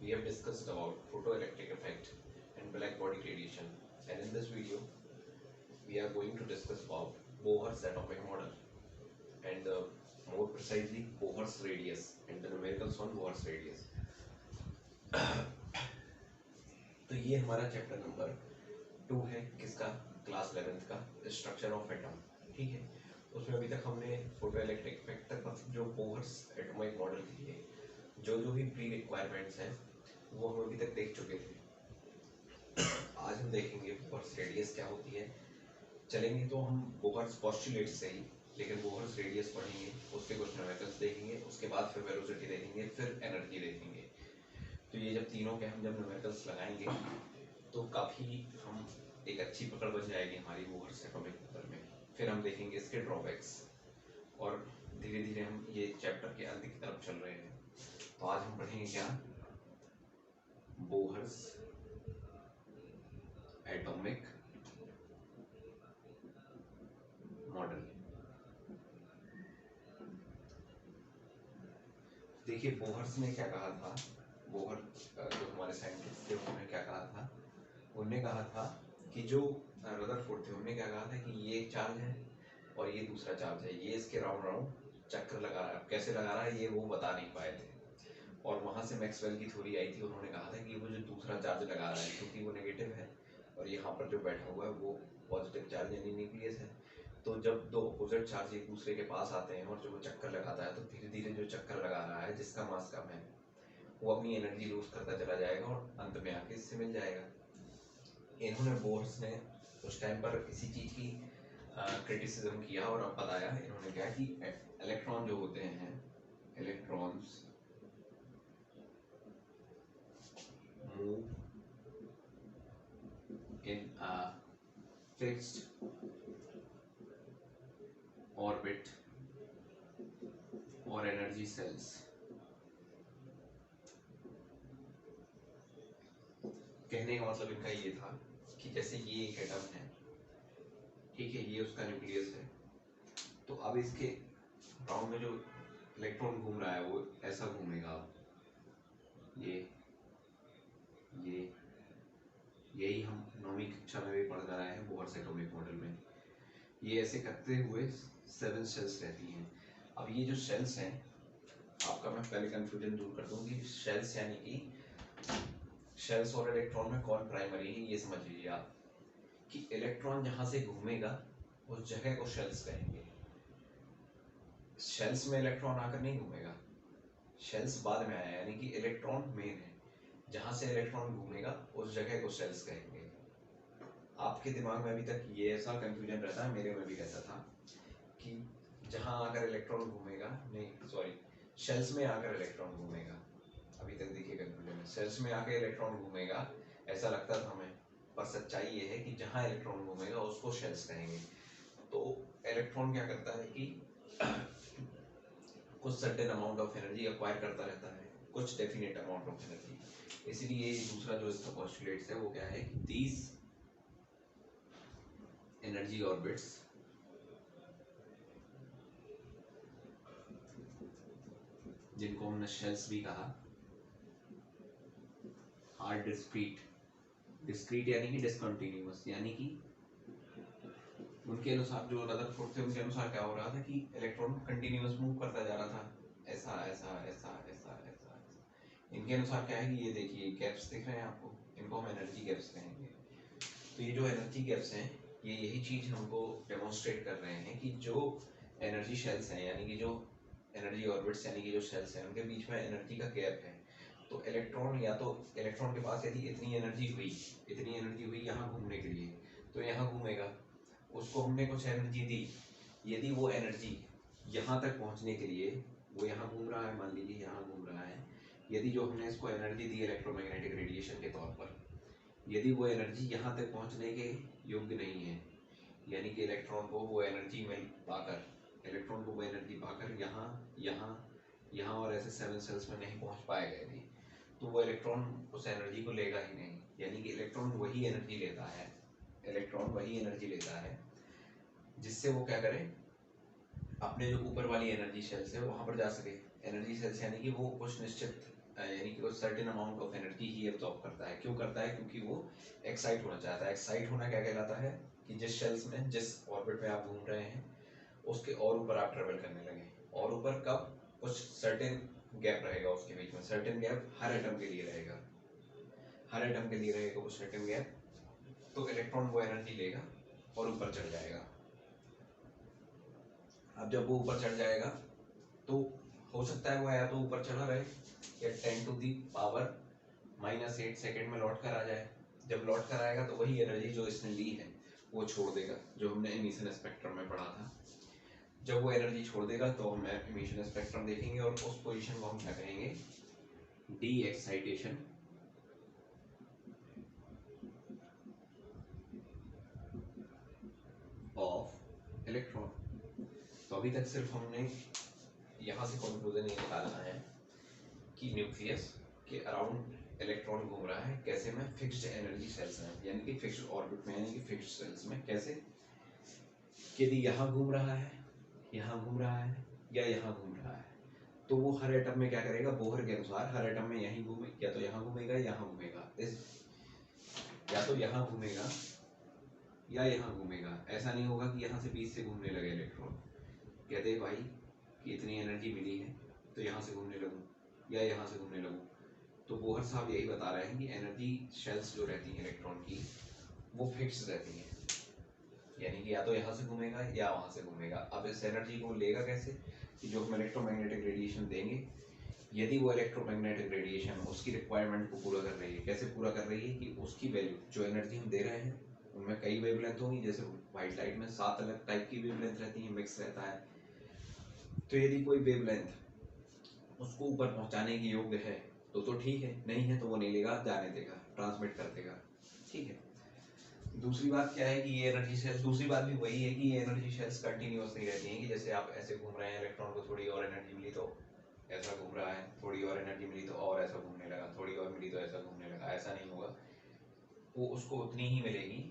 we have discussed about photoelectric effect and black body radiation, and in this video we are going to discuss about Bohr's atomic model and more precisely Bohr's radius and the numericals on Bohr's radius. तो ये हमारा chapter number 2 है, किसका? Class 11th का, structure of atom. ठीक है, उसमें अभी तक हमने फोटो इलेक्ट्रिक इफेक्ट तक जो बोहर्स एटॉमिक मॉडल के लिए जो भी प्री रिक्वायरमेंट्स हैं वो हम अभी तक देख चुके थे। आज हम देखेंगे बोहर्स रेडियस क्या होती है। चलेंगे तो हम बोहर्स पोस्टुलेट से ही, लेकिन बोहर्स रेडियस पढ़ेंगे, उसके कुछ न्यूमेरिकल्स देखेंगे, उसके बाद फिर वेलोसिटी देखेंगे, फिर एनर्जी देखेंगे। तो ये जब तीनों के हम जब न्यूमेरिकल्स लगाएंगे तो काफ़ी हम एक अच्छी पकड़ बन जाएगी हमारी बोहर्स एटॉमिक मॉडल में। फिर हम देखेंगे इसके ड्रॉबैक्स और धीरे धीरे हम ये चैप्टर के अंत की तरफ चल रहे हैं। तो आज हम पढ़ेंगे क्या? Bohr's atomic model. देखिए बोहर्स ने क्या कहा था, बोहर जो हमारे साइंटिस्ट थे उन्होंने क्या कहा था, उन्होंने कहा था कि जो रदरफोर्ड थे उन्होंने क्या कहा था कि ये एक चार्ज है और ये दूसरा चार्ज है, ये इसके राउंड राउंड चक्कर लगा रहा है। कैसे लगा रहा है ये वो बता नहीं पाए थे, और वहाँ से मैक्सवेल की थ्योरी आई थी। उन्होंने कहा था कि वो जो दूसरा चार्ज लगा रहा है क्योंकि वो नेगेटिव है और यहाँ पर जो बैठा हुआ है वो पॉजिटिव चार्ज यानी न्यूक्लियस है। तो जब दो अपोजिट चार्ज एक दूसरे के पास आते हैं और जब वो चक्कर लगाता है तो धीरे धीरे जो चक्कर लगा रहा है जिसका मास कम है वो अपनी एनर्जी लूज करता चला जाएगा और अंत में आके इससे मिल जाएगा। इन्होंने बोर्स ने उस टाइम पर इसी चीज़ की क्रिटिसिज्म किया और अब बताया इन्होंने क्या कि इलेक्ट्रॉन जो होते हैं, electrons move in a fixed orbit और एनर्जी सेल्स। कहने का मतलब इनका ये था कि जैसे ये एक एटम है, ठीक है, ये उसका न्यूक्लियस है, तो अब इसके राउंड में जो इलेक्ट्रॉन घूम रहा है वो ऐसा घूमेगा। ये यही हम 9वीं कक्षा में भी पढ़ कर आए हैं बोहर्स एटॉमिक मॉडल में। ये ऐसे करते हुए 7 सेल्स रहती हैं। अब ये जो सेल्स हैं, आपका मैं पहले कंफ्यूजन दूर कर दूं कि सेल्स यानी कि शेल्स और इलेक्ट्रॉन में कौन प्राइमरी है ये समझ लीजिए आप, कि इलेक्ट्रॉन जहां से घूमेगा उस जगह को शेल्स कहेंगे। शेल्स में इलेक्ट्रॉन आकर नहीं घूमेगा, शेल्स बाद में आया, यानी कि इलेक्ट्रॉन मेन है, जहां से इलेक्ट्रॉन घूमेगा उस जगह को शेल्स कहेंगे। आपके दिमाग में अभी तक ये ऐसा कंफ्यूजन रहता है, मेरे में भी रहता था कि जहां आकर इलेक्ट्रॉन घूमेगा, नहीं सॉरी, शेल्स में आकर इलेक्ट्रॉन घूमेगा। अभी तक देखिए कंफ्यूजन है, सेल्स में आके इलेक्ट्रॉन घूमेगा ऐसा लगता था हमें, पर सच्चाई ये है कि जहां इलेक्ट्रॉन घूमेगा उसको शेल्स कहेंगे। तो इलेक्ट्रॉन क्या करता है कि कुछ certain amount of energy acquire करता रहता है, कुछ डेफिनेट अमाउंट ऑफ एनर्जी। इसलिए दूसरा जो इसका पोस्टुलेट्स है वो क्या है कि दीज एनर्जी ऑर्बिट्स जिनको हमने शेल्स भी कहा, आर डिस्क्रीट यानी कि डिसकंटिन्यूअस, यानी कि उनके अनुसार जो रदरफोर्ड थे उनके अनुसार क्या हो रहा था कि इलेक्ट्रॉन कंटिन्यूअस मूव करता जा रहा था, ऐसा ऐसा ऐसा ऐसा ऐसा। इनके अनुसार क्या है कि ये देखिए गैप्स दिख रहे हैं आपको, इनको हम एनर्जी गैप्स कहेंगे। तो ये जो एनर्जी गैप्स हैं ये यही चीज़ हमको डेमोन्स्ट्रेट कर रहे हैं कि जो एनर्जी शेल्स हैं यानी कि जो एनर्जी ऑर्बिट्स यानी कि जो शेल्स हैं उनके बीच में एनर्जी का गैप है। तो इलेक्ट्रॉन या तो इलेक्ट्रॉन के पास यदि इतनी एनर्जी हुई यहाँ घूमने के लिए तो यहाँ घूमेगा, उसको हमने कुछ एनर्जी दी, यदि वो एनर्जी यहाँ तक पहुँचने के लिए, वो यहाँ घूम रहा है, मान लीजिए यहाँ घूम रहा है, यदि जो हमने इसको एनर्जी दी इलेक्ट्रोमैग्नेटिक रेडिएशन के तौर पर, यदि वो एनर्जी यहाँ तक पहुँचने के योग्य नहीं है, यानी कि इलेक्ट्रॉन को वो एनर्जी पाकर यहाँ और ऐसे 7 सेल्स में नहीं पहुँच पाएगा यदि, तो वो इलेक्ट्रॉन उस एनर्जी को लेगा ही नहीं। यानी कि इलेक्ट्रॉन वही एनर्जी लेता है जिससे वो क्या करे, अपने जो ऊपर वाली एनर्जी शेल्स है वहाँ पर जा सके। एनर्जी सेल्स यानी कि वो कुछ निश्चित यानी कि वो certain amount of energy he absorb करता है। क्यों करता है? क्योंकि वो एक्साइट होना चाहता है। एक्साइट होना क्या कहलाता है कि जिस शेल्स में, जिस ऑर्बिट में आप घूम रहे हैं उसके और ऊपर आप ट्रेवल करने लगे। और ऊपर कब? कुछ सर्टेन गैप रहेगा उसके बीच में। सर्टेन गैप हर एटम के लिए रहेगा, हर एटम के लिए रहेगा वो सर्टेन गैप। तो इलेक्ट्रॉन वो एनर्जी लेगा और ऊपर चढ़ जाएगा। अब जब वो ऊपर चढ़ जाएगा तो हो सकता है वो या तो ऊपर चढ़ा रहे या 10⁻⁻⁸ सेकेंड में लौट कर आ जाए। जब लौट कर आएगा तो वही एनर्जी जो इसने ली है वो छोड़ देगा, जो हमने इमिशन स्पेक्ट्रम में पढ़ा था। जब वो एनर्जी छोड़ देगा तो हम इमिशन स्पेक्ट्रम देखेंगे और उस पोजीशन को हम क्या कहेंगे? D excitation of electron. तो अभी तक सिर्फ हमने यहाँ से कंक्लूजन ये निकालना है कि न्यूक्लियस के अराउंड इलेक्ट्रॉन घूम रहा है। कैसे में? फिक्स्ड एनर्जी सेल्स में, यानी कि फिक्स्ड ऑर्बिट में, यानी कि फिक्स्ड सेल्स में। कैसे? यदि यहाँ घूम रहा है, यहाँ घूम रहा है या यहाँ घूम रहा है तो वो हर एटम में क्या करेगा? बोहर के अनुसार हर एटम में यहीं घूमे, या तो यहाँ घूमेगा यहाँ घूमेगा, या तो यहाँ घूमेगा या यहाँ घूमेगा। ऐसा नहीं होगा कि यहाँ से बीच से घूमने लगे इलेक्ट्रॉन। कहते भाई कि इतनी एनर्जी मिली है तो यहाँ से घूमने लगूँ या यहाँ से घूमने लगूँ। तो बोहर साहब यही बता रहे हैं कि एनर्जी शेल्स जो रहती हैं इलेक्ट्रॉन की वो फिक्स रहती हैं, यानी कि या तो यहाँ से घूमेगा या वहाँ से घूमेगा। अब इस एनर्जी को लेगा कैसे? कि जो हम इलेक्ट्रोमैग्नेटिक रेडिएशन देंगे, यदि वो इलेक्ट्रोमैग्नेटिक रेडिएशन उसकी रिक्वायरमेंट को पूरा कर रही है। कैसे पूरा कर रही है? कि उसकी वैल्यू, जो एनर्जी हम दे रहे हैं उनमें कई वेवलेंथ होंगी। जैसे व्हाइट लाइट में 7 अलग टाइप की वेवलेंथ रहती है, मिक्स रहता है। तो यदि कोई वेवलेंथ उसको ऊपर पहुंचाने की योग्य है तो ठीक है, नहीं है तो वो नहीं लेगा, जाने देगा, ट्रांसमिट कर देगा। ठीक है। दूसरी बात क्या है कि ये एनर्जी सेल्स, दूसरी बात भी वही है कि ये एनर्जी सेल्स कंटिन्यूअस नहीं रहती हैं। कि जैसे आप ऐसे घूम रहे हैं, इलेक्ट्रॉन को थोड़ी और एनर्जी मिली तो ऐसा घूम रहा है, थोड़ी और एनर्जी मिली तो और ऐसा घूमने लगा, थोड़ी और मिली तो ऐसा घूमने लगा। ऐसा नहीं होगा, वो उसको उतनी ही मिलेगी।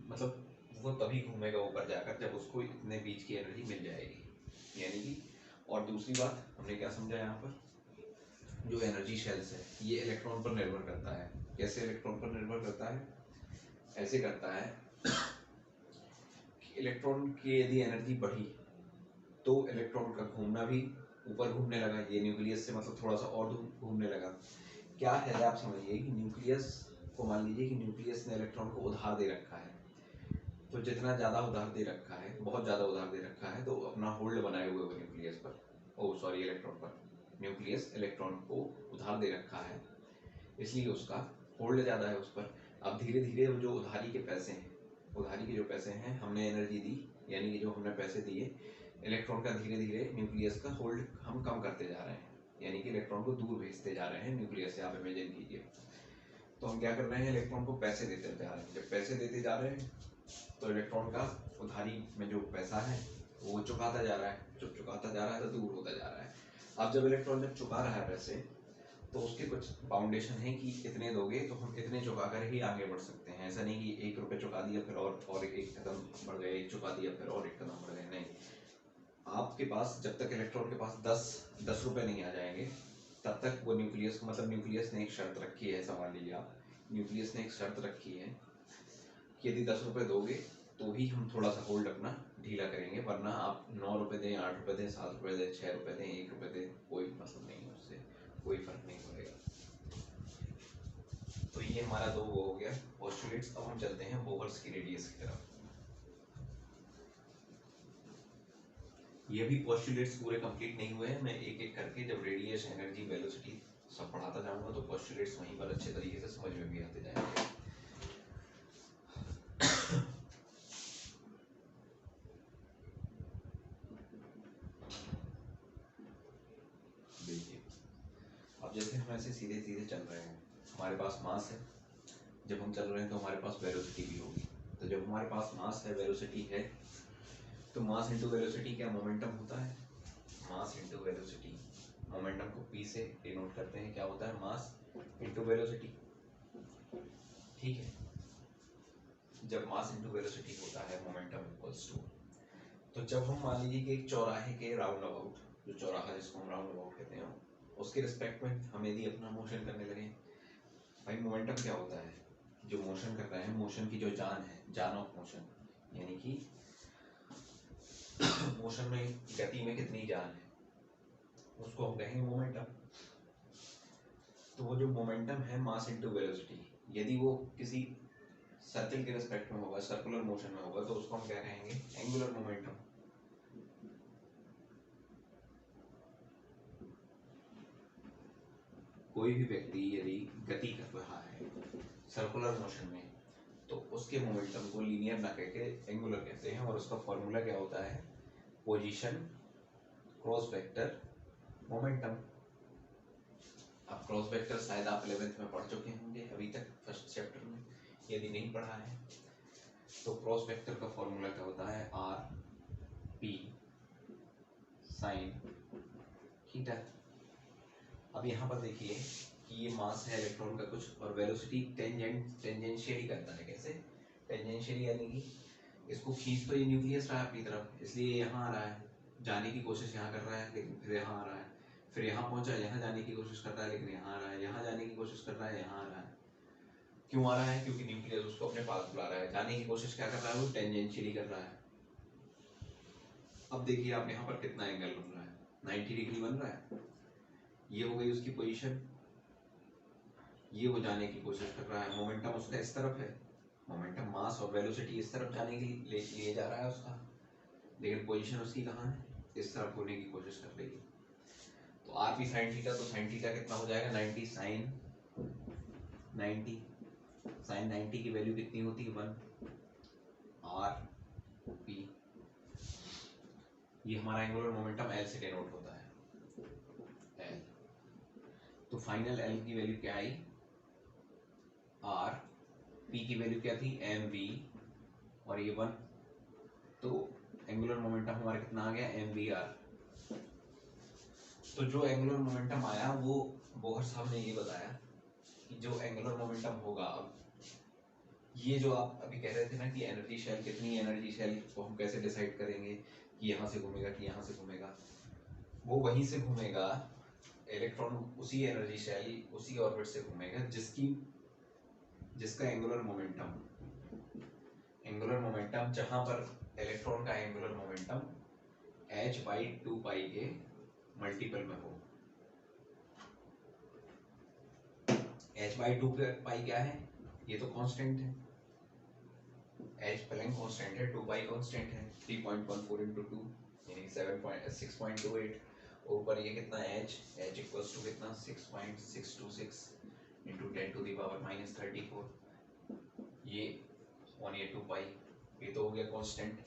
मतलब वो तभी घूमेगा ऊपर जाकर जब उसको इतने बीच की एनर्जी मिल जाएगी, यानी कि। और दूसरी बात हमने क्या समझा यहाँ पर? जो एनर्जी शेल्स है ये इलेक्ट्रॉन पर निर्भर करता है। कैसे इलेक्ट्रॉन पर निर्भर करता है? ऐसे करता है कि इलेक्ट्रॉन की यदि एनर्जी बढ़ी तो इलेक्ट्रॉन का घूमना भी ऊपर घूमने लगा। ये न्यूक्लियस से मतलब थोड़ा सा और घूमने लगा। क्या है, आप समझिए कि न्यूक्लियस को, मान लीजिए कि न्यूक्लियस ने इलेक्ट्रॉन को उधार दे रखा है। तो जितना ज़्यादा उधार दे रखा है, बहुत ज़्यादा उधार दे रखा है, तो अपना होल्ड बनाए हुए वो न्यूक्लियस पर, इलेक्ट्रॉन पर। न्यूक्लियस इलेक्ट्रॉन को उधार दे रखा है, इसलिए उसका होल्ड ज़्यादा है उस पर। अब धीरे धीरे जो उधारी के पैसे हैं, उधारी के जो पैसे हैं, हमने एनर्जी दी, यानी कि जो हमने पैसे दिए, इलेक्ट्रॉन का धीरे धीरे न्यूक्लियस का होल्ड हम कम करते जा रहे हैं, यानी कि इलेक्ट्रॉन को दूर भेजते जा रहे हैं न्यूक्लियस से। आप इमेजिन कीजिए। तो हम क्या कर रहे हैं? इलेक्ट्रॉन को पैसे देते जा रहे हैं। जब पैसे देते जा रहे हैं तो इलेक्ट्रॉन का उधारी में जो पैसा है वो चुकाता जा रहा है। जब चुकाता जा रहा है तो दूर होता जा रहा है। अब जब इलेक्ट्रॉन जब चुका रहा है पैसे, तो उसके कुछ बाउंडेशन है कि इतने दोगे तो हम इतने चुका कर ही आगे बढ़ सकते हैं। ऐसा नहीं कि 1 रुपये चुका दिया फिर और एक कदम बढ़ गए, 1 चुका दिया फिर और एक कदम बढ़ गए। नहीं, आपके पास जब तक इलेक्ट्रॉन के पास 10 रुपये नहीं आ जाएंगे तब तक वो न्यूक्लियस, मतलब न्यूक्लियस ने एक शर्त रखी है, ऐसा मान लीजिए आप, न्यूक्लियस ने एक शर्त रखी है कि यदि 10 रुपये दोगे तो ही हम थोड़ा सा होल्ड अपना ढीला करेंगे, वरना आप 9 रुपये दें, 8 रुपये दें, 7 रुपये दें, 6 रुपये दें, 1 रुपये दें, कोई मतलब नहीं है, उससे कोई फर्क नहीं पड़ेगा। तो ये हमारा दो वो हो गया पोस्टुलेट्स। अब हम चलते हैं बोहर्स की रेडियस की तरफ। ये भी पोस्टुलेट्स पूरे कंप्लीट नहीं हुए हैं, मैं एक एक करके जब रेडिएशन, एनर्जी, वेलोसिटी सब पढ़ाता जाऊंगा तो पोस्टुलेट्स वहीं पर अच्छे तरीके से समझ में भी आते जाएंगे। देखिए, अब जैसे हम ऐसे सीधे सीधे चल रहे हैं, हमारे पास मास है, जब हम चल रहे हैं तो हमारे पास वेलोसिटी भी होगी। तो जब हमारे पास मास है, वेलोसिटी है, तो मास इंटू वेलोसिटी क्या मोमेंटम होता है? मास इंटू वेलोसिटी, मोमेंटम को p से डिनोट करते हैं, क्या होता है? Mass into velocity. ठीक है। जब मास इंटू वेलोसिटी होता है, मोमेंटम इक्वल्स टू, तो जब हम मान लीजिए कि एक चौराहे के राउंड अबाउट, जो चौराहा जिसको हम राउंड अबाउट कहते हैं, उसके रिस्पेक्ट में हम यदि अपना मोशन करने लगे, भाई मोमेंटम क्या होता है, जो मोशन कर रहे हैं, मोशन की जो जान है, जान ऑफ मोशन, यानी कि मोशन में, गति में कितनी जान है, उसको हम कहेंगे मोमेंटम। तो वो जो मोमेंटम है मास इनटू वेलोसिटी, यदि वो किसी सर्कल के रिस्पेक्ट में होगा, सर्कुलर मोशन में होगा, तो उसको हम क्या कहेंगे, एंगुलर मोमेंटम। कोई भी व्यक्ति यदि गति कर रहा है सर्कुलर मोशन में, तो उसके मोमेंटम को लीनियर ना कहके एंगुलर कहते हैं, और उसका फॉर्मूला क्या होता है, पोजीशन क्रॉस वेक्टर मोमेंटम। अब क्रॉस वेक्टर शायद आप 11th में पढ़ चुके होंगे अभी तक, फर्स्ट चैप्टर में, यदि नहीं पढ़ा है तो क्रॉस वेक्टर का फॉर्मूला क्या होता है, आर पी साइन थीटा। अब यहाँ पर देखिए कि ये मास है इलेक्ट्रॉन का कुछ, और वेलोसिटी टेंजेंशियली करता है। कैसे टेंजेंशियली, यानी कि इसको खींच तो ये न्यूक्लियस रहा है अपनी तरफ, इसलिए यहाँ आ रहा है, जाने की कोशिश यहाँ कर रहा है लेकिन फिर यहाँ आ रहा है, फिर यहाँ पहुंचा, यहाँ जाने की कोशिश कर रहा है लेकिन यहाँ आ रहा है, यहाँ जाने की कोशिश कर रहा है, यहाँ आ रहा है। क्यों आ रहा है, क्योंकि न्यूक्लियस उसको अपने पास बुला रहा है। जाने की कोशिश क्या कर रहा है, वो टेंजेंशियली कर रहा है। अब देखिए आप यहाँ पर कितना एंगल बन रहा है, 90 डिग्री बन रहा है। ये हो गई उसकी पोजीशन, ये वो जाने की कोशिश कर रहा है, मोमेंटम उसका इस तरफ है, मोमेंटम मास और वेलोसिटी इस तरफ जाने के लिए जा रहा है उसका, लेकिन पोजीशन उसकी कहाँ है, इस तरफ होने की कोशिश कर रही है। तो आर पी साइन थीटा, तो साइन थीटा कितना हो जाएगा, 90 साइन 90, साइन 90 की वैल्यू कितनी होती है, 1 आर पी। ये हमारा एंगुलर मोमेंटम एल से डिनोट होता है, एल। तो फाइनल एल की वैल्यू क्या आई, आर, पी की वैल्यू क्या थी, एम वी, और ये 1, तो एंगुलर मोमेंटम हमारा कितना आ गया, एम वी आर। तो जो एंगुलर मोमेंटम आया वो बोहर साहब ने ये बताया कि जो एंगुलर मोमेंटम होगा, अब ये जो आप अभी कह रहे थे ना कि एनर्जी शेल, कितनी एनर्जी शेल को हम कैसे डिसाइड करेंगे कि यहाँ से घूमेगा कि यहाँ से घूमेगा, वो वहीं से घूमेगा, इलेक्ट्रॉन उसी एनर्जी शेल, उसी ऑर्बिट से घूमेगा जिसका एंगुलर मोमेंटम जहां पर इलेक्ट्रॉन का एंगुलर मोमेंटम h/2 के मल्टीपल में हो। h/2 क्या है, ये तो कांस्टेंट है, h प्लैंक कांस्टेंट है, 2 कांस्टेंट है, 3.14 × 2 यानी 6.28, और ऊपर ये कितना h इक्वल्स टू कितना 6.626 × 10⁻⁻34, ये 1 ये 2 पाई, ये तो हो गया कांस्टेंट।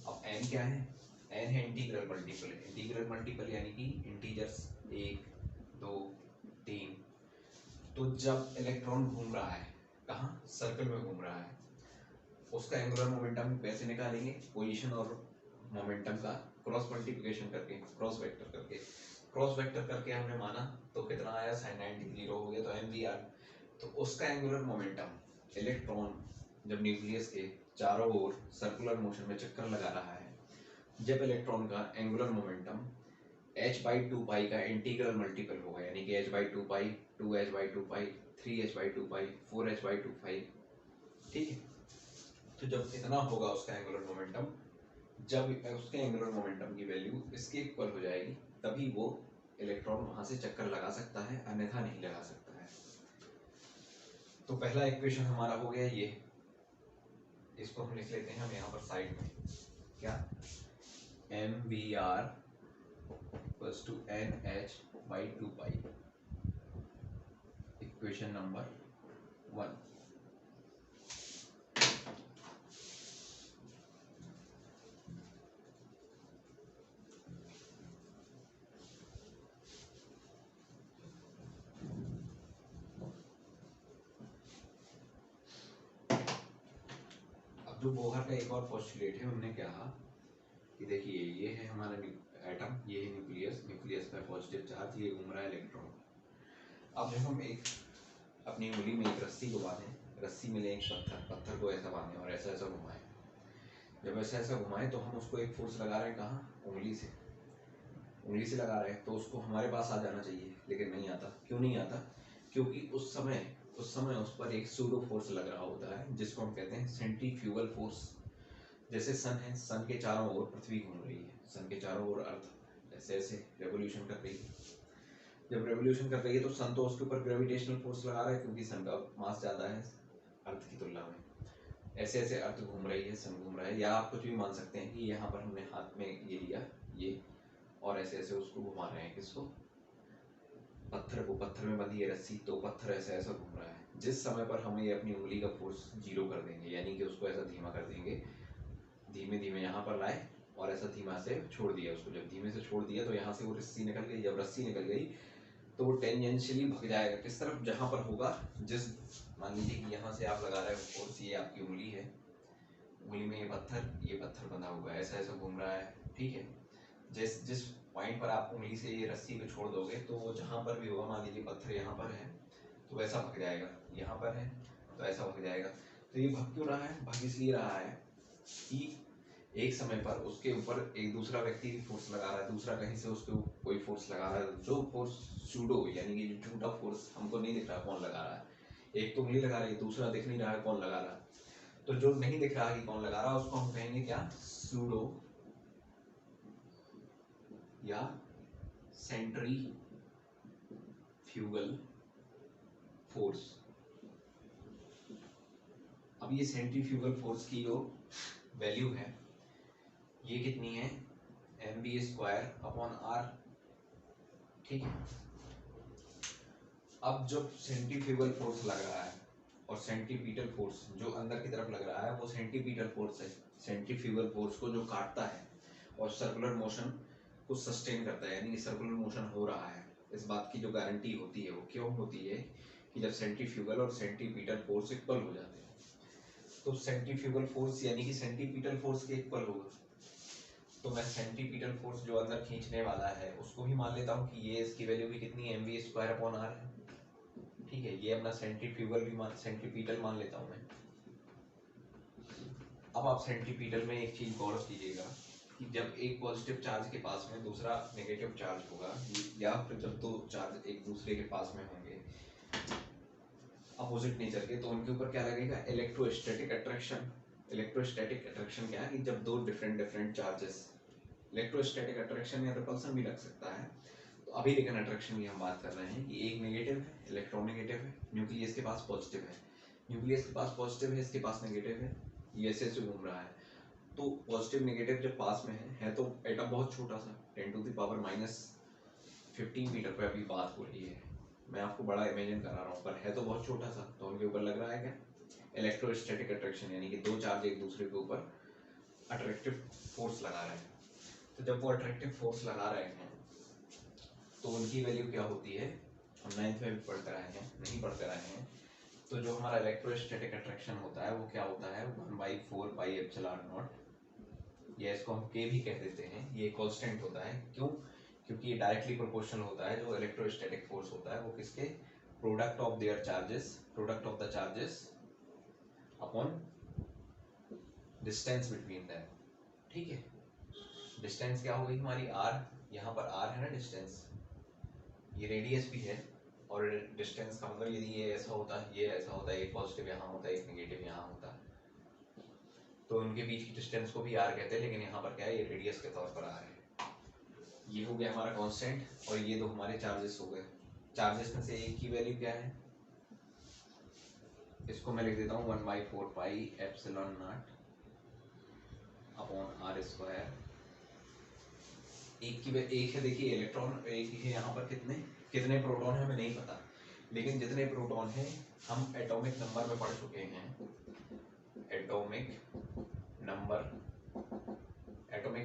अब n क्या है, n है इंटीग्रल मल्टीपल यानी कि इंटीजर्स 1 2 3। तो जब इलेक्ट्रॉन घूम रहा है, कहाँ, सर्कल में घूम रहा है, उसका एंगुलर मोमेंटम कैसे निकालेंगे, पोजीशन और मोमेंटम का क्रॉस मल्टीप्लिकेशन करके, क्रॉस वेक्टर करके हमने माना, तो कितना आया, sin 90 0 हो गया, तो एम वी आर। तो उसका एंगुलर मोमेंटम, इलेक्ट्रॉन जब न्यूक्लियस के चारों ओर सर्कुलर मोशन में चक्कर लगा रहा है, जब इलेक्ट्रॉन का एंगुलर मोमेंटम h/2 का इंटीग्रल मल्टीपल होगा, यानी कि h/2 2h/2 3h/2 4h/2, ठीक है। तो जब इतना होगा उसका एंगुलर मोमेंटम, जब उसके एंगुलर मोमेंटम की वैल्यू इसके इक्वल हो जाएगी, तभी वो इलेक्ट्रॉन वहां से चक्कर लगा सकता है, अन्यथा नहीं लगा सकता है। तो पहला इक्वेशन हमारा हो गया ये, इसको हम लिख लेते हैं हम यहाँ पर साइड में, क्या, mvr = nh/2 इक्वेशन नंबर 1। जो बोहर का एक और पोस्टुलेट है, उन्होंने कहा कि देखिए ये है हमारा एटम, ये है न्यूक्लियस में पॉजिटिव चार्ज, ये घूम रहा है इलेक्ट्रॉन। अब जब हम एक अपनी उंगली में एक रस्सी को बांधें, रस्सी में ले एक पत्थर को ऐसा बांधें और ऐसा ऐसा घुमाएं, जब ऐसा ऐसा घुमाएं तो हम उसको एक फोर्स लगा रहे हैं, कहाँ, उंगली से। उंगली से लगा रहे हैं तो उसको हमारे पास आ जाना चाहिए, लेकिन नहीं आता। क्यों नहीं आता? क्योंकि उस समय उस पर एक सूडो फोर्स लग रहा होता है जिसको हम कहते हैं सेंट्रीफ्यूगल फोर्स। जैसे सन है, सन के चारों ओर पृथ्वी घूम रही है, सन के चारों ओर अर्थ ऐसे ऐसे रेवोल्यूशन कर रही है। जब रेवोल्यूशन कर रही है तो सन तो उसके ऊपर ग्रेविटेशनल फोर्स लगा रहा है क्योंकि सन का मास ज़्यादा है अर्थ की तुलना में। ऐसे ऐसे अर्थ घूम रही है, सन घूम रहा है, या आप कुछ भी मान सकते हैं कि यहाँ पर हमने हाथ में ये लिया ये, और ऐसे ऐसे उसको घुमा रहे हैं, किसको? पत्थर को। पत्थर में बंधी है रस्सी, तो पत्थर ऐसा ऐसा घूम रहा है। जिस समय पर हम ये अपनी उंगली का फोर्स जीरो कर देंगे, यानी कि उसको ऐसा धीमा कर देंगे, धीमे धीमे यहाँ पर लाए और ऐसा धीमा से छोड़ दिया उसको। जब धीमे से छोड़ दिया तो यहाँ से वो रस्सी निकल गई। जब रस्सी निकल गई तो वो टेंजेंशियली भग जाएगा किस तरफ? जहाँ पर होगा, जिस, मान लीजिए कि यहाँ से आप लगा रहे हो फोर्स, ये आपकी उंगली है, उंगली में ये पत्थर बंधा हुआ है, ऐसा ऐसा घूम रहा है, ठीक है। जिस जिस पॉइंट पर आप उंगली से ये रस्सी को छोड़ दोगे तो वो जहाँ पर भी होगा, मान लीजिए पत्थर यहाँ पर है तो वैसा भग जाएगा, यहाँ पर है तो ऐसा भग जाएगा। तो ये भग क्यों रहा है? भग इसलिए रहा है कि एक समय पर उसके ऊपर एक दूसरा व्यक्ति भी फोर्स लगा रहा है, दूसरा कहीं से उसके कोई फोर्स लगा रहा है। जो फोर्स सूडो, यानी कि जो झूठा फोर्स हमको नहीं दिख रहा कौन लगा रहा है, एक तो उंगली लगा रही है, दूसरा दिख नहीं रहा है कौन लगा रहा है। तो जो नहीं दिख रहा है कि कौन लगा रहा है उसको हम कहेंगे क्या? सूडो या सेंट्रीफ्यूगल फोर्स। अब ये सेंट्रीफ्यूगल फोर्स की जो वैल्यू है ये कितनी है? mv²/r, ठीक है। अब जब सेंट्रीफ्यूगल फोर्स लग रहा है और सेंट्रीपिटल फोर्स जो अंदर की तरफ लग रहा है वो सेंट्रीपिटल फोर्स है, सेंट्रीफ्यूगल फोर्स को जो काटता है और सर्कुलर मोशन को सस्टेन करता है, यानी कि सर्कुलर मोशन हो रहा है। इस बात की जो गारंटी होती है वो क्यों होती है? कि जब सेंट्रीफ्यूगल और सेंट्रीपिटल फोर्स इक्वल हो जाते हैं तो सेंट्रीफ्यूगल फोर्स यानी कि सेंट्रीपिटल फोर्स के इक्वल होगा। तो मैं सेंट्रीपिटल फोर्स जो अंदर खींचने वाला है उसको भी मान लेता हूँ कि ये इसकी वैल्यू भी कितनी है? mv²/r है, ठीक है। ये अपना सेंट्रीफ्यूगल भी सेंट्रीपिटल मान लेता हूँ मैं। अब आप सेंट्रीपिटल में एक चीज गौर कीजिएगा कि जब एक पॉजिटिव चार्ज के पास में दूसरा नेगेटिव चार्ज होगा, या फिर जब दो चार्ज एक दूसरे के पास में होंगे अपोजिट नेचर के, तो उनके ऊपर क्या लगेगा? Electrostatic attraction. इलेक्ट्रोस्टैटिक अट्रैक्शन क्या है? कि जब दो डिफरेंट चार्जेस, इलेक्ट्रोस्टैटिक अट्रैक्शन या रिपल्सन भी लग सकता है। तो अभी लेकिन अट्रैक्शन की हम बात कर रहे हैं कि एक नेगेटिव है, इलेक्ट्रॉन नेगेटिव है, न्यूक्लियस के पास पॉजिटिव है, न्यूक्लियस के पास पॉजिटिव है, इसके पास नेगेटिव है, ये ऐसे ऐसे घूम रहा है। तो पॉजिटिव नेगेटिव जब पास में है तो एटम बहुत छोटा सा 10⁻⁻15 मीटर पे अभी बात हो रही है, मैं आपको बड़ा इमेजिन करा रहा हूँ, पर है तो बहुत छोटा सा। तो उनके ऊपर लग रहा है क्या? इलेक्ट्रोस्टैटिक अट्रैक्शन, यानी कि दो चार्ज एक दूसरे के ऊपर अट्रैक्टिव फोर्स लगा रहे हैं। तो जब वो अट्रैक्टिव फोर्स लगा रहे हैं तो उनकी वैल्यू क्या होती है? हम 9th में भी पढ़ते रहे हैं, नहीं पढ़ते रहे हैं। तो जो हमारा इलेक्ट्रोस्टैटिक अट्रैक्शन होता है वो क्या होता है? 1/4πε0, या इसको हम k भी कह देते हैं। ये कांस्टेंट होता है, क्यों? क्योंकि ये डायरेक्टली प्रोपोर्शनल होता है। जो इलेक्ट्रोस्टैटिक फोर्स होता है वो किसके? Product of the charges upon distance between them, ठीक है। डिस्टेंस क्या हो गई हमारी? r, यहाँ पर r है ना डिस्टेंस, ये रेडियस भी है, और डिस्टेंस का मतलब यदि ये ऐसा होता है, ये ऐसा होता है, एक पॉजिटिव यहाँ होता है, एक नेगेटिव यहाँ होता है, तो उनके बीच की डिस्टेंस को भी r कहते हैं, लेकिन यहाँ पर क्या है? ये रेडियस के तौर पर r है। ये हो गया हमारा कांस्टेंट, और ये दो हमारे चार्जेस हो गए। चार्जेस में से एक की वैल्यू क्या है? इसको मैं लिख देता हूँ 1/4πε0 अपॉन r²। एक है, देखिए इलेक्ट्रॉन एक है, यहाँ पर कितने प्रोटॉन है हमें नहीं पता, लेकिन जितने प्रोटॉन है हम एटॉमिक नंबर में पढ़ चुके हैं। एटॉमिक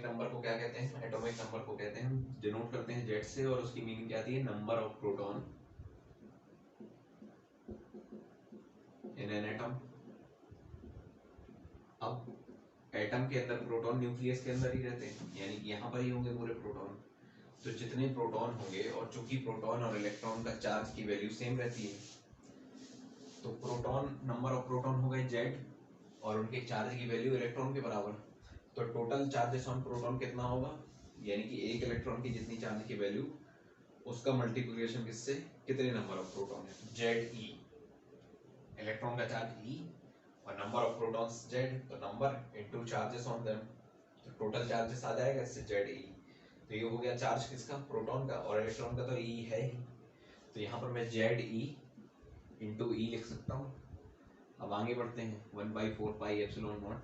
नंबर को क्या कहते हैं? एटॉमिक नंबर को कहते हैं, हम डिनोट करते हैं Z से, और उसकी मीनिंग क्या आती है? Number of proton in an atom. अब एटम के अंदर प्रोटॉन न्यूक्लियस के अंदर ही रहते हैं, यानी कि यहाँ पर ही होंगे पूरे प्रोटॉन। तो जितने प्रोटॉन होंगे, और चूंकि प्रोटॉन और इलेक्ट्रॉन का चार्ज की वैल्यू सेम रहती है, तो प्रोटॉन, नंबर ऑफ प्रोटॉन हो गए Z, और उनके चार्ज की वैल्यू इलेक्ट्रॉन के बराबर। तो टोटल चार्जेस ऑन प्रोटॉन कितना होगा? यानी कि एक इलेक्ट्रॉन की जितनी चार्ज की वैल्यू उसका मल्टीप्लिकेशन किससे, कितने नंबर ऑफ प्रोटॉन है, Ze, इलेक्ट्रॉन का चार्ज E और नंबर ऑफ प्रोटॉन्स Z, तो number into charges on them, तो टोटल चार्जेस आ जाएगा इससे Ze। तो ये हो गया चार्ज किसका, प्रोटॉन का, और इलेक्ट्रॉन का तो E है ही, तो यहाँ पर मैं Ze इंटू E लिख सकता हूँ। अब आगे बढ़ते हैं, 1/4 pi epsilon not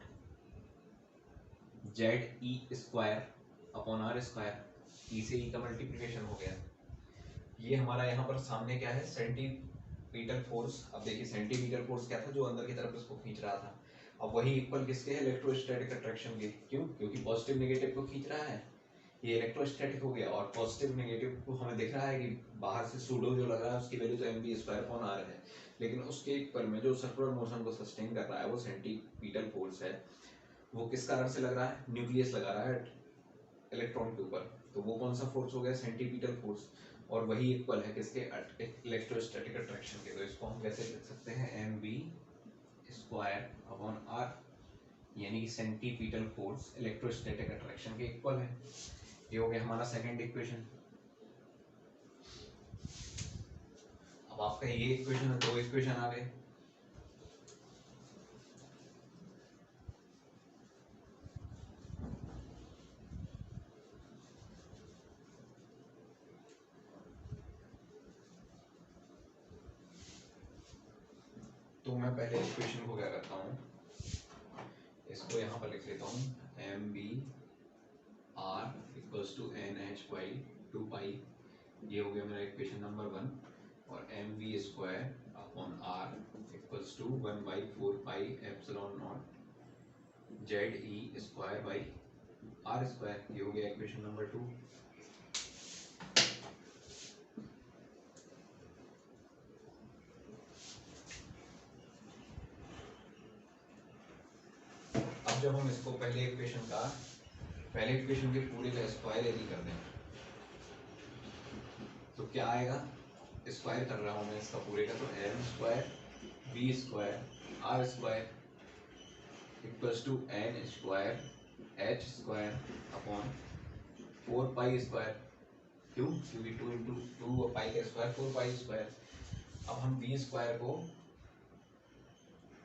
Ze square upon R square, E से E का मल्टीप्लिकेशन हो गया। ये हमारा यहाँ पर सामने क्या है, सेंटीमीटर फोर्स। अब देखिए सेंटीमीटर फोर्स क्या था, जो अंदर की तरफ इसको खींच रहा था। अब वही इक्वल किसके है, इलेक्ट्रोस्टैटिक अट्रैक्शन के। क्यों, क्योंकि पॉजिटिव नेगेटिव को खींच रहा है, ये इलेक्ट्रोस्टैटिक हो गया। और पॉजिटिव नेगेटिव को हमें दिख रहा है कि बाहर से सूडो जो लग रहा है उसकी वैल्यू तो mv स्क्वायर अपॉन r है, लेकिन उसके इक्वल में जो सर्कुलर मोशन को सस्टेन कर रहा है वो सेंटीमीटर फोर्स है। वो किस कारण से लग रहा है, न्यूक्लियस लगा रहा है इलेक्ट्रॉन के ऊपर, तो वो कौन सा फोर्स हो गया, सेंटीमीटर फोर्स। और वही इक्वल है किसके, इलेक्ट्रोस्टैटिक अट्रैक्शन के। तो इसको हम कैसे लिख सकते हैं, mv स्क्वायर अपॉन r, यानी कि सेंटीमीटर फोर्स इलेक्ट्रोस्टैटिक अट्रैक्शन के इक्वल है। ये हो गया हमारा सेकंड इक्वेशन। अब आपका ये इक्वेशन है, दो इक्वेशन आ गए। तो मैं पहले इक्वेशन को क्या करता हूँ, इसको यहाँ पर लिख लेता हूँ, M B R equals to N H by 2 pi, ये हो गया मेरा इक्वेशन नंबर 1। और M V square upon R equals to 1/4 pi epsilon naught Z E square by R square, ये हो गया इक्वेशन नंबर 2। अब जब हम इसको पहले इक्वेशन के पूरे का स्क्वायर यदि कर दें तो क्या आएगा, स्क्वायर कर रहा हूँ मैं इसका पूरे का, तो M square B square R square equals to N square H square upon 4 pi square. क्यों, क्योंकि 2 इंटू 2 पाई का स्क्वायर 4 पाई स्क्वायर। अब हम बी स्क्वायर को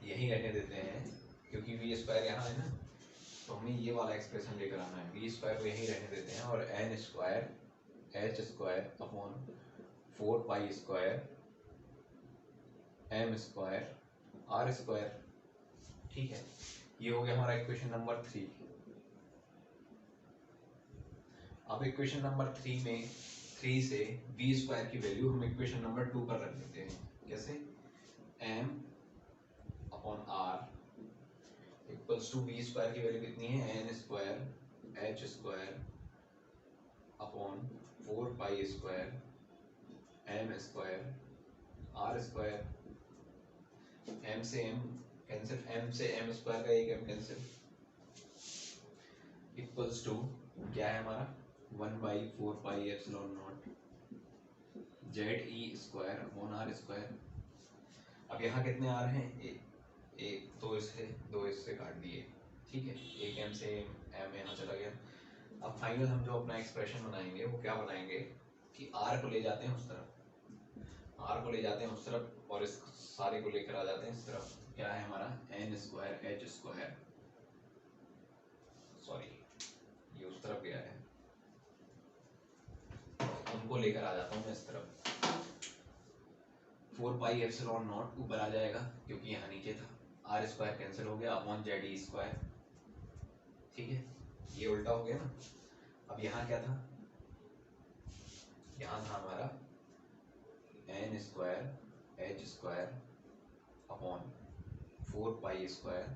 यहीं रहने देते हैं, क्योंकि वी स्क्वायर यहाँ है ना, तो हमें ये वाला एक्सप्रेशन लेकर आना है। वी स्क्वायर को यहीं रहने देते हैं और N square H square upon 4 pi square M square R square, ठीक है। ये हो गया हमारा इक्वेशन नंबर 3। अब इक्वेशन नंबर 3 में 3 से वी स्क्वायर की वैल्यू हम इक्वेशन नंबर 2 पर रख देते हैं। कैसे, M upon R equals to V square की वैल्यू कितनी है, N square H square upon 4 pi square M square R square. M से एम कैंसिल, एम से एम स्क्वायर का एक एम कैंसिल, इक्वल्स टू क्या है हमारा 1/4 पाई एप्सिलॉन नॉट जेड ई स्क्वायर अपॉन आर स्क्वायर। अब यहाँ कितने आ रहे हैं, एक दो इससे काट दिए, ठीक है, एक एम से एम यहाँ चला गया। अब फाइनल हम जो अपना एक्सप्रेशन बनाएंगे वो क्या बनाएंगे कि आर को ले जाते हैं उस तरफ, और इस सारे को लेकर आ जाते हैं इस तरफ। क्या है हमारा N square H square, sorry ये उस तरफ गया है, उनको लेकर आ जाता हूँ मैं इस तरफ। 4 पाई एप्सिलॉन नॉट ऊपर आ जाएगा क्योंकि यहाँ नीचे था, आर स्क्वायर कैंसिल हो गया अपॉन जेड ई स्क्वायर, ठीक है, ये उल्टा हो गया ना। अब यहाँ क्या था, यहाँ था हमारा N square H square upon 4 pi square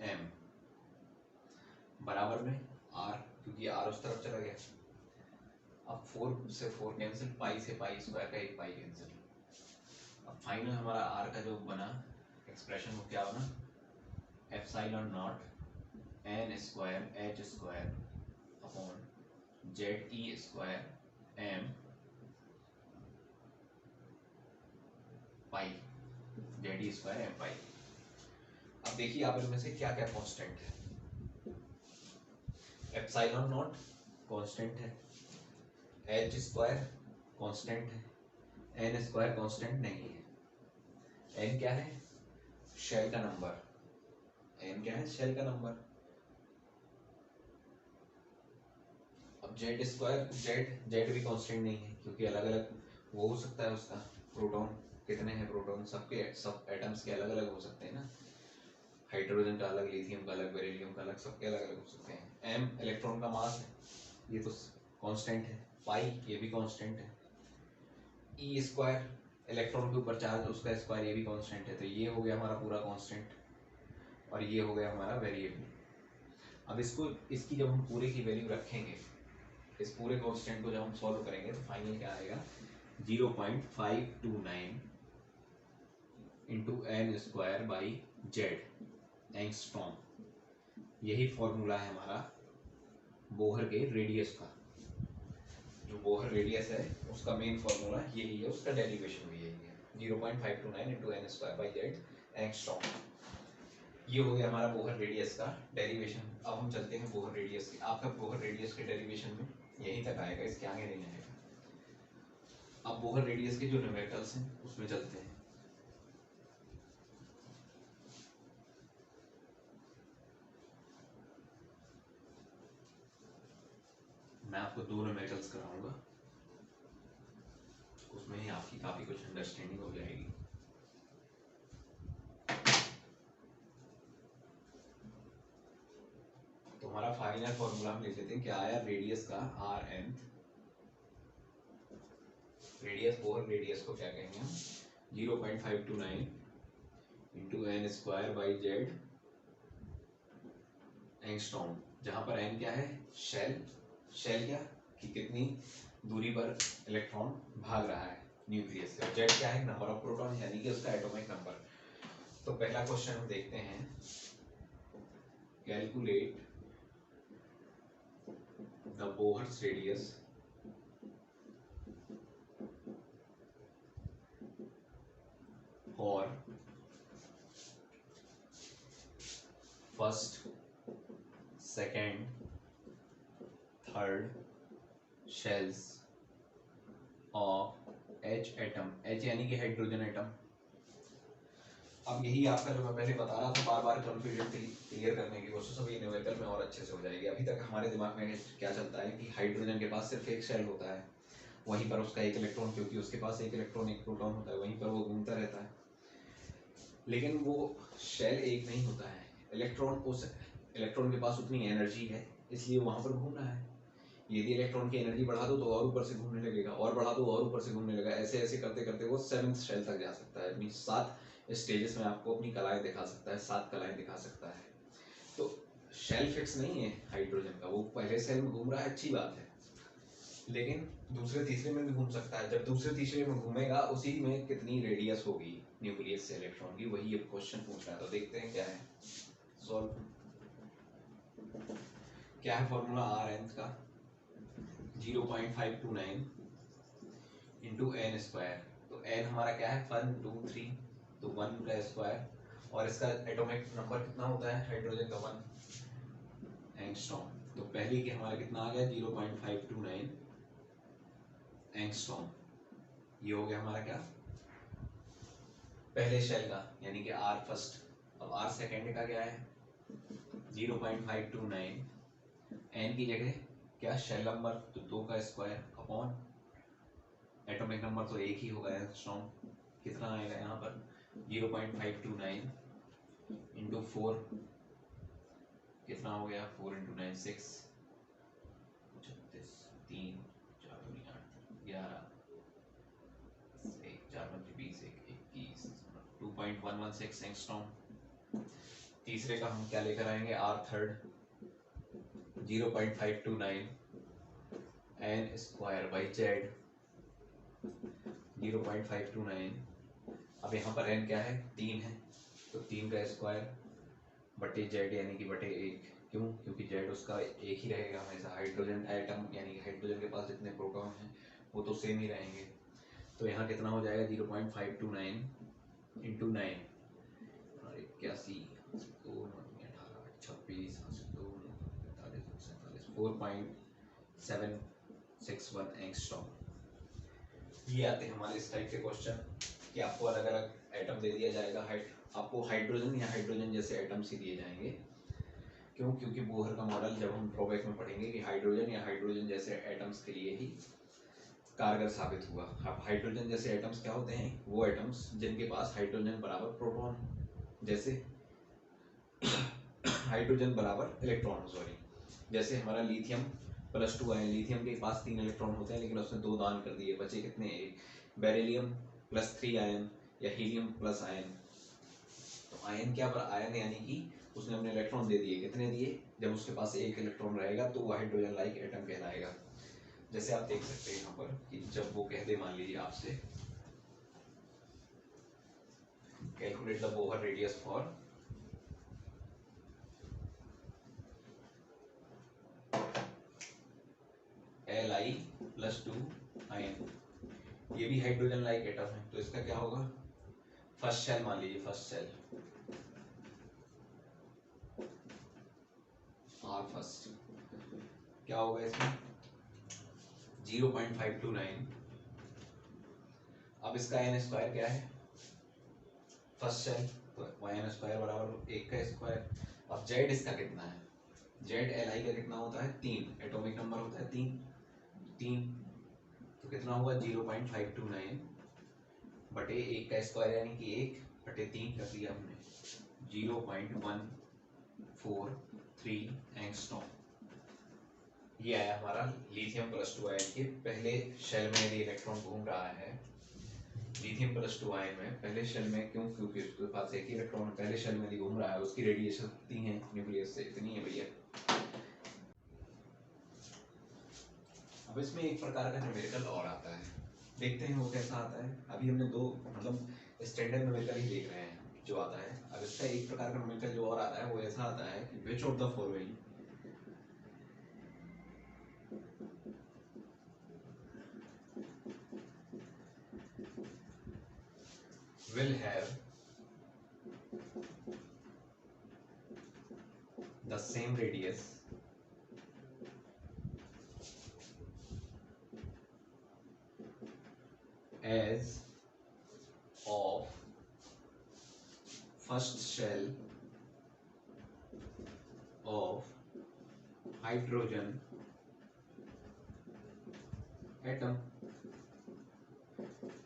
M बराबर में आर, क्योंकि आर उस तरफ चला गया। अब 4 से 4 कैंसिल, पाई से पाई स्क्वायर का एक पाई कैंसिल। अब फाइनल हमारा आर का जो बना एक्सप्रेशन वो क्या बना, epsilon naught n square H square upon Z ई स्क्वायर एम पाई, जेड ई स्क्वायर एम पाई। अब देखिए आप इनमें से क्या क्या कांस्टेंट है, एप्सिलॉन नॉट कांस्टेंट है, एच स्क्वायर कांस्टेंट है, एन स्क्वायर कांस्टेंट नहीं है। एन क्या है? शेल का नंबर। एन क्या है? शेल का नंबर। अब जेड स्क्वायर, जेड भी कांस्टेंट नहीं है क्योंकि अलग अलग वो हो सकता है उसका। प्रोटॉन कितने हैं? प्रोटॉन सबके सब एटम्स के अलग अलग हो सकते हैं ना, हाइड्रोजन का अलग, लिथियम का अलग, बेरिलियम का अलग, सबके अलग अलग हो सकते हैं। एम इलेक्ट्रॉन का मास है, ये तो कांस्टेंट है। पाई ये भी कांस्टेंट है। ई स्क्वायर इलेक्ट्रॉन के ऊपर चार्ज, उसका स्क्वायर, ये भी कांस्टेंट है। तो ये हो गया हमारा पूरा कांस्टेंट और ये हो गया हमारा वेरिएबल। अब इसको, इसकी जब हम पूरे की वैल्यू रखेंगे, इस पूरे कांस्टेंट को जब हम सॉल्व करेंगे तो फाइनल क्या आएगा? 0.529 into N square by Z angstrom. यही फॉर्मूला है हमारा बोहर के रेडियस का। जो बोहर रेडियस है उसका मेन फॉर्मूला यही है, उसका डेरिवेशन भी यही है, 0.529 into N square by Z angstrom. ये हो गया हमारा बोहर रेडियस का डेरिवेशन। अब हम चलते हैं बोहर रेडियस की। आपका बोहर रेडियस के डेरिवेशन में यहीं तक आएगा, इसके आगे नहीं आएगा। अब बोहर रेडियस के जो न्यूमेरिकल्स हैं उसमें चलते हैं। मैं आपको दो न्यूमेरिकल्स कराऊंगा, उसमें ही आपकी काफी कुछ अंडरस्टैंडिंग हो जाएगी। तो हमारा फाइनल फॉर्मूला हम लिख लेते हैं, क्या आया? रेडियस का R N, radius Bohr radius को क्या कहेंगे हम? 0.529 into N square by Z angstrom, जहां पर एन क्या है? शेल। शेल क्या कि कितनी दूरी पर इलेक्ट्रॉन भाग रहा है न्यूक्लियस से। जेड क्या है? नंबर ऑफ प्रोटॉन, यानी कि उसका एटॉमिक नंबर। तो पहला क्वेश्चन हम देखते हैं, calculate the Bohr's radius for first, second, third shells of H atom. H यानी कि हाइड्रोजन एटम। अब यही आपका जो मैं पहले बता रहा था, बार बार कंफ्यूजन क्लियर करने की कोशिश, अब ये न्यूमेरिकल में और अच्छे से हो जाएगी। अभी तक हमारे दिमाग में क्या चलता है कि हाइड्रोजन के पास सिर्फ एक शेल होता है, वहीं पर उसका एक इलेक्ट्रॉन, क्योंकि उसके पास एक इलेक्ट्रॉन एक प्रोटॉन होता है, वहीं पर वो घूमता रहता है। लेकिन वो शेल एक नहीं होता है, इलेक्ट्रॉन, उस इलेक्ट्रॉन के पास उतनी एनर्जी है इसलिए वहां पर घूम रहा है। यदि इलेक्ट्रॉन की एनर्जी बढ़ा दो तो और ऊपर से घूमने लगेगा, और बढ़ा दो और ऊपर से घूमने लगेगा। ऐसे ऐसे करते करते वो 7th शेल तक जा सकता है। अपनी 7 स्टेजेस में आपको अपनी कलाएं दिखा सकता है, 7 कलाएं दिखा सकता है। तो शेल फिक्स नहीं है हाइड्रोजन का, वो पहले शेल में घूम रहा है, अच्छी बात है, लेकिन दूसरे तीसरे में भी घूम सकता है। जब दूसरे तीसरे में घूमेगा, उसी में कितनी रेडियस होगी न्यूक्लियस से इलेक्ट्रॉन की, वही अब क्वेश्चन पूछ रहा है। तो देखते हैं क्या है, सॉल्व। क्या है फॉर्मूला आर एन का? 0.529 इंटू एन स्क्वायर। तो एन हमारा क्या है? 1 2 3, तो 1 का स्क्वायर, और इसका एटॉमिक नंबर कितना होता है हाइड्रोजन का? 1 एंगस्ट्रॉम। तो पहले के हमारा कितना आ गया? 0.529 एंगस्ट्रॉम। ये हो गया हमारा क्या? पहले शेल का, यानी कि आर फर्स्ट। अब आर सेकेंड का क्या है? 0.529, एन की जगह क्या? शेल नंबर, तो 2 का स्क्वायर अपॉन एटॉमिक नंबर तो एक ही होगा एंगस्ट्रॉम। कितना आएगा यहाँ पर? 0.529 इंटू 4, कितना हो गया? 4 इंटू 9 6, 36, 3 4 दूनी 8 11, 1 4 5 20 21, 2.116 एंगस्ट्रॉम। तीसरे का हम क्या लेकर आएंगे? R third, 0.529 N square by Z 0.529। अब यहाँ पर एन क्या है? 3 है, तो 3 का स्क्वायर बटे जेड यानी कि बटे 1। क्यों? क्योंकि जेड उसका एक ही रहेगा हमेशा। हाइड्रोजन एटम यानी हाइड्रोजन के पास जितने प्रोटॉन हैं वो तो सेम ही रहेंगे। तो यहाँ कितना हो जाएगा? 0.529 इंटू 9 और 81, 2 18 26 2 45 4.6 761 एंगस्ट्रॉम। ये आते हैं हमारे इस टाइप के क्वेश्चन कि आपको अलग अलग एटम दे दिया जाएगा, आपको हाइड्रोजन या हाइड्रोजन जैसे एटम्स ही दिए जाएंगे। क्यों? क्योंकि बोहर का मॉडल जब हम ड्रॉबैक में पढ़ेंगे कि हाइड्रोजन या हाइड्रोजन जैसे एटम्स के लिए ही कारगर साबित हुआ। अब हाइड्रोजन जैसे एटम्स क्या होते हैं? वो एटम्स जिनके पास हाइड्रोजन बराबर प्रोटॉन, जैसे हाइड्रोजन बराबर इलेक्ट्रॉन, सॉरी, जैसे हमारा लिथियम +2 आयन, लिथियम के पास 3 इलेक्ट्रॉन होते हैं लेकिन उसने 2 दान कर दिए, बचे कितने? एक। बेरिलियम +3 आयन या हीलियम प्लस आयन, तो आयन क्या पर आयन यानी कि उसने अपने इलेक्ट्रॉन दे दिए, कितने दिए? जब उसके पास एक इलेक्ट्रॉन रहेगा तो वो हाइड्रोजन लाइक एटम कहलाएगा। जैसे आप देख सकते हैं यहाँ पर कि जब वो कह दे, मान लीजिए आपसे calculate the Bohr radius for Li+2 ion, ये भी हाइड्रोजन लाइक एटम है, तो इसका क्या होगा? फर्स्ट शेल मान लीजिए, फर्स्ट शेल R फर्स्ट, क्या होगा इसमें? 0.529। अब इसका n स्क्वायर क्या है? फर्स्ट शेल तो n² बराबर 1 का स्क्वायर। अब z इसका कितना है? z Li का कितना होता है? 3, एटॉमिक नंबर होता है 3, तो कितना हुआ? 0.529 बटे 1 का स्क्वायर यानी कि 1 बटे 3 कर दिया हमने, 0.143 एंगस्ट्रॉम। ये आया हमारा लिथियम +2 आयन के पहले शेल में यदि इलेक्ट्रॉन घूम रहा है लिथियम +2 आयन में पहले शेल में, क्यों? क्योंकि उसके पास एक ही इलेक्ट्रॉन पहले शेल में यदि घूम रहा है, उसकी रेडिएशन कितनी है न्यूक्लियस से? इतनी है भैया। अब इसमें एक प्रकार का न्यूमेरिकल और आता है, देखते हैं वो कैसा आता है। अभी हमने दो मतलब स्टैंडर्ड न्यूमेरिकल ही देख रहे हैं जो आता है। अब इसका एक प्रकार का न्यूमेरिकल जो और आता है वो ऐसा आता है कि which of the following will have the same radius as of first shell of hydrogen atom।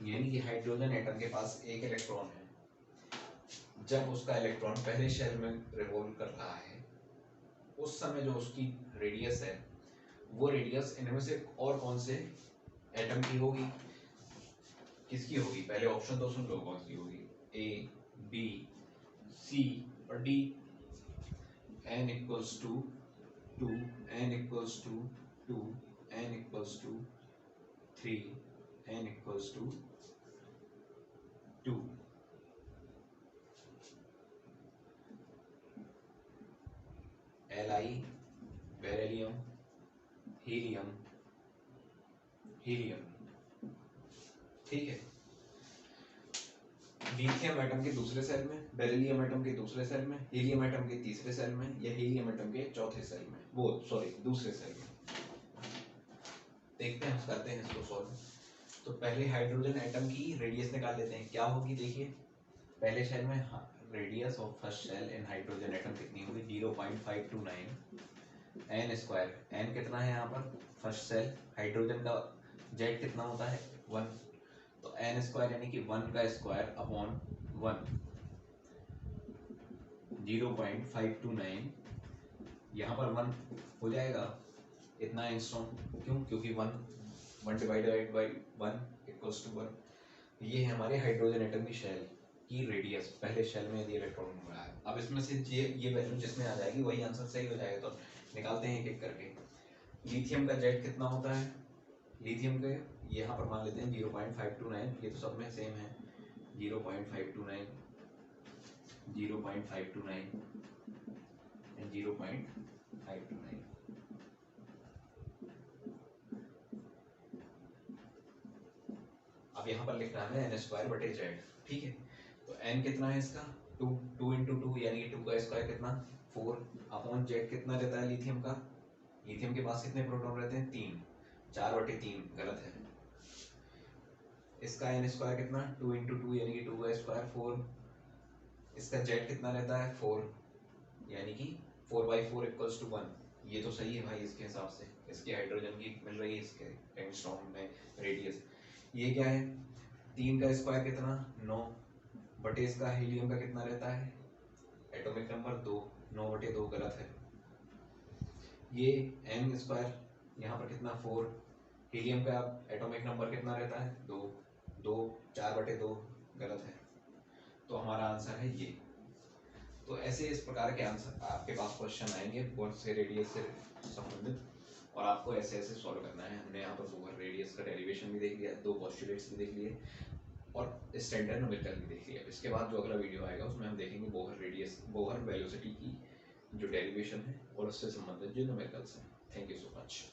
यानी कि हाइड्रोजन एटम के पास एक इलेक्ट्रॉन है, जब उसका इलेक्ट्रॉन पहले शेल में रिवॉल्व कर रहा है उस समय जो उसकी रेडियस है वो रेडियस इनमें से और कौन से एटम की होगी? किसकी होगी? पहले ऑप्शन तो सुन लो कौन सी होगी, ए, बी, सी और D. n equals to 2, n equals to 2, n equals to 3, n equals to 2। Li beryllium, helium, ठीक है। लिथियम एटम के दूसरे सेल में, बेरिलियम एटम के दूसरे सेल में, हीलियम एटम के तीसरे सेल में या हीलियम एटम के चौथे सेल में, वो सॉरी दूसरे सेल में। देखते हैं, करते हैं इसको सॉल्व। तो पहले हाइड्रोजन एटम की रेडियस निकाल लेते हैं, क्या होगी? देखिए पहले शेल में radius of first shell in hydrogen atom कितनी होगी? 0.529 n स्क्वायर। n कितना है यहाँ पर? फर्स्ट सेल हाइड्रोजन का z कितना होता है? 1, तो n स्क्वायर यानी कि 1 का स्क्वायर अपॉन 1, 0.529, यहाँ पर 1 हो जाएगा इतना एंगस्ट्रॉम। क्यों? क्योंकि 1 डिवाइडेड बाई 1 इक्वल्स टू 1। ये है हमारे हाइड्रोजन एटम की शेल की रेडियस, पहले शेल में यदि इलेक्ट्रॉन घूम रहा है। अब इसमें से ये वैल्यू जिसमें आ जाएगी वही आंसर सही हो जाएगा। तो निकालते हैं एक एक करके। लिथियम का जेड कितना होता है? लिथियम के यहाँ पर मान लेते हैं 0.529, ये तो सब में सेम है, 0.529, 0.529 एंड 0.529। अब यहाँ पर लिख रहा है n स्क्वायर बटे जेड, ठीक है। तो n कितना है इसका? 2 इंटू 2 यानी कि 2 का स्क्वायर कितना? 4 अपॉन जेड कितना रहता है लिथियम का? लिथियम के पास कितने प्रोटॉन रहते हैं? 3, 4/3 गलत है। इसका n स्क्वायर कितना? 2 × 2 यानी कि 2 का स्क्वायर 4। इसका z कितना रहता है? 4 यानी कि 4/4 = 1। ये तो सही है भाई इसके हिसाब से। इसके हाइड्रोजन की मिल रही है इसके एंगस्ट्रॉम में रेडियस। ये क्या है? 3 का स्क्वायर कितना? 9 बटे इसका हीलियम का कितना रहता है? एटॉमिक नंबर 2, 9/2 गलत है। ये n स्क्वायर यहाँ पर कितना? 4। हीलियम का एटॉमिक नंबर कितना रहता है? 2, 2 4/2 गलत है। तो हमारा आंसर है ये। तो ऐसे इस प्रकार के आंसर आपके पास क्वेश्चन आएंगे बोहर से रेडियस से संबंधित, और आपको ऐसे ऐसे सॉल्व करना है। हमने यहाँ पर बोहर रेडियस का डेरिवेशन भी देख लिया, 2 पोस्टुलेट्स भी देख लिए और स्टैंडर्ड न्यूमेरिकल भी देख लिया। इसके बाद जो अगला वीडियो आएगा उसमें हम देखेंगे बोहर रेडियस, बोहर वेलोसिटी की जो डेरिवेशन है और उससे संबंधित जो न्यूमेरिकल्स हैं। Thank you so much.